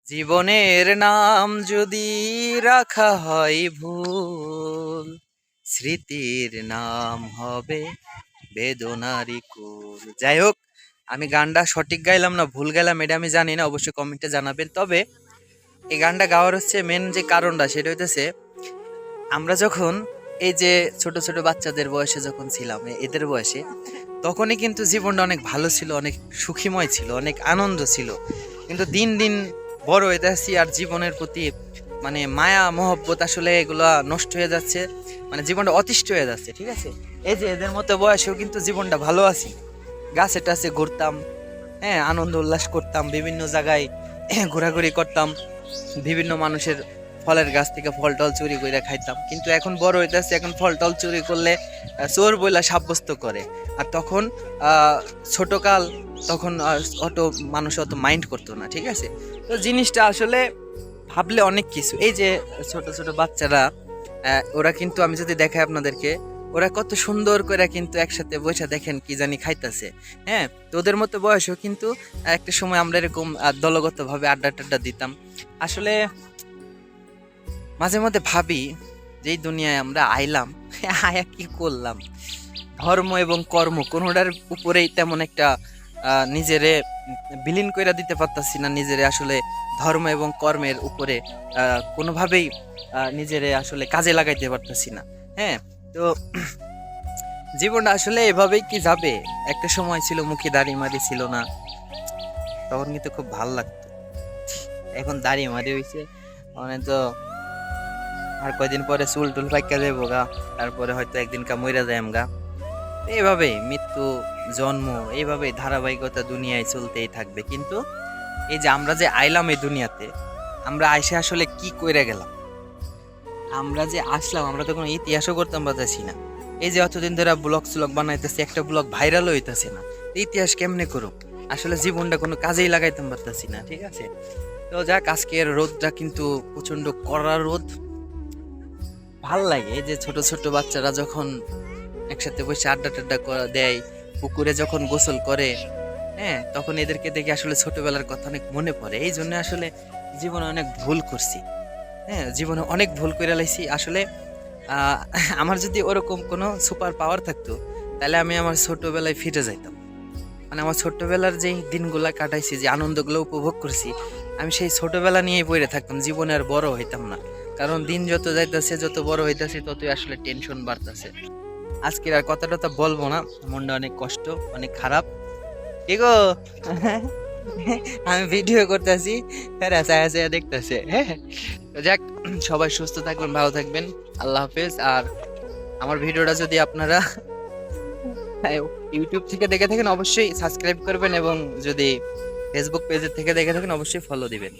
জীবনের নাম যদি রাখা হয় ভুল, স্মৃতির নাম হবে বেদনারই কুল। যাই হোক, আমি গানটা সঠিক গাইলাম না ভুল গাইলাম এটা আমি জানি না, অবশ্যই কমেন্টে জানাবেন। তবে এই গানটা গাওয়ার হচ্ছে মেন যে কারণটা সেটা হইতেছে, আমরা যখন এই যে ছোট ছোট বাচ্চাদের বয়সে যখন ছিলাম, এদের বয়সে, তখনই কিন্তু জীবনটা অনেক ভালো ছিল, অনেক সুখীময় ছিল, অনেক আনন্দ ছিল। কিন্তু দিন দিন বড় হয়ে যাচ্ছি আর জীবনের প্রতি মানে মায়া মহব্বত আসলে এগুলা নষ্ট হয়ে যাচ্ছে, মানে জীবনটা অতিষ্ঠ হয়ে যাচ্ছে। ঠিক আছে, এই যে এদের মতো বয়সেও কিন্তু জীবনটা ভালো আছি, গাছে টাছে ঘুরতাম, হ্যাঁ, আনন্দ উল্লাস করতাম, বিভিন্ন জায়গায় ঘোরাঘুরি করতাম, বিভিন্ন মানুষের ফলের গাছ থেকে ফল টল চুরি করে খাইতাম। কিন্তু এখন বড় হইতেছে, এখন ফল টল চুরি করলে চোর বইলা সাব্যস্ত করে। আর তখন ছোটকাল, তখন অত মানুষ অত মাইন্ড করতো না। ঠিক আছে, তো জিনিসটা আসলে ভাবলে অনেক কিছু। এই যে ছোট ছোট বাচ্চারা, ওরা কিন্তু আমি যদি দেখাই আপনাদেরকে, ওরা কত সুন্দর করে কিন্তু একসাথে বসে দেখেন কি জানি খাইতেছে। হ্যাঁ, তো ওদের মতো বয়সেও কিন্তু একটা সময় আমরা এরকম দলগত ভাবে আড্ডা টাড্ডা দিতাম। আসলে মাঝে মধ্যে ভাবি যে এই দুনিয়ায় আমরা আইলাম, আয়া কি করলাম? ধর্ম এবং কর্ম কোনোটার উপরেই তেমন একটা নিজেরে বিলীন কইরা দিতে পারতাছি না। নিজেরে আসলে ধর্ম এবং কর্মের উপরে কোনোভাবেই নিজেরে আসলে কাজে লাগাইতে পারতাছি না। হ্যাঁ, তো জীবনটা আসলে এভাবেই কি যাবে? একটা সময় ছিল মুখে দাড়ি মারি ছিল না, তখন কিন্তু খুব ভাল লাগতো। এখন দাড়ি মারি হইছে, মানে তো আর কয়দিন পরে চুল টুল পাইকা যাইব গা, তারপরে হয়তো একদিন কা মইরা যাইম গা। এইভাবে মৃত্যু, জন্ম, এইভাবে ধারাবাহিকতা দুনিয়ায় চলতেই থাকবে। কিন্তু এই যে আমরা যে আইলাম এই দুনিয়াতে, আমরা আইসে আসলে কি কইরা গেলাম? আমরা যে আসলাম, আমরা তো কোনো ইতিহাসও করতাম পারতেছি না। এই যে অতদিন ধরে ব্লগ স্লগ বানাইতেছি, একটা ব্লগ ভাইরাল হইতেছে না, ইতিহাস কেমনে করুক? আসলে জীবনটা কোনো কাজেই লাগাইতাম পারতেছি না। ঠিক আছে, তো যাক, আজকের রোদটা কিন্তু প্রচন্ড কড়া রোদ। ভাল লাগে এই যে ছোট ছোট বাচ্চারা যখন একসাথে বসে আড্ডা টাড্ডা দেয়, পুকুরে যখন গোসল করে, হ্যাঁ, তখন এদেরকে দেখে আসলে ছোটবেলার কথা অনেক মনে পড়ে। এই জন্য আসলে জীবনে অনেক ভুল করছি। হ্যাঁ, জীবনে অনেক ভুল করে লাইছি আসলে। আহ, আমার যদি ওরকম কোনো সুপার পাওয়ার থাকতো, তাহলে আমি আমার ছোটবেলায় ফিরে যাইতাম। মানে আমার ছোট্টবেলার যেই দিনগুলা কাটাইছি, যে আনন্দগুলো উপভোগ করছি, আমি সেই ছোটবেলা নিয়েই পড়ে থাকতাম, জীবনে আর বড় হইতাম না। কারণ দিন যত যাইতেছে, যত বড় হইতাছে, ততই আসলে টেনশন বাড়তেছে। আজকের আর কথা টথা বলবো না, মনটা অনেক কষ্ট, অনেক খারাপ। কি গো? আমি ভিডিও করতেছি, দেখতেছে। হ্যাঁ, তো যাক, সবাই সুস্থ থাকবেন, ভালো থাকবেন। আল্লাহ হাফেজ। আর আমার ভিডিওটা যদি আপনারা ইউটিউব থেকে দেখে থাকেন, অবশ্যই সাবস্ক্রাইব করবেন, এবং যদি ফেসবুক পেজের থেকে দেখে থাকেন, অবশ্যই ফলো দিবেন।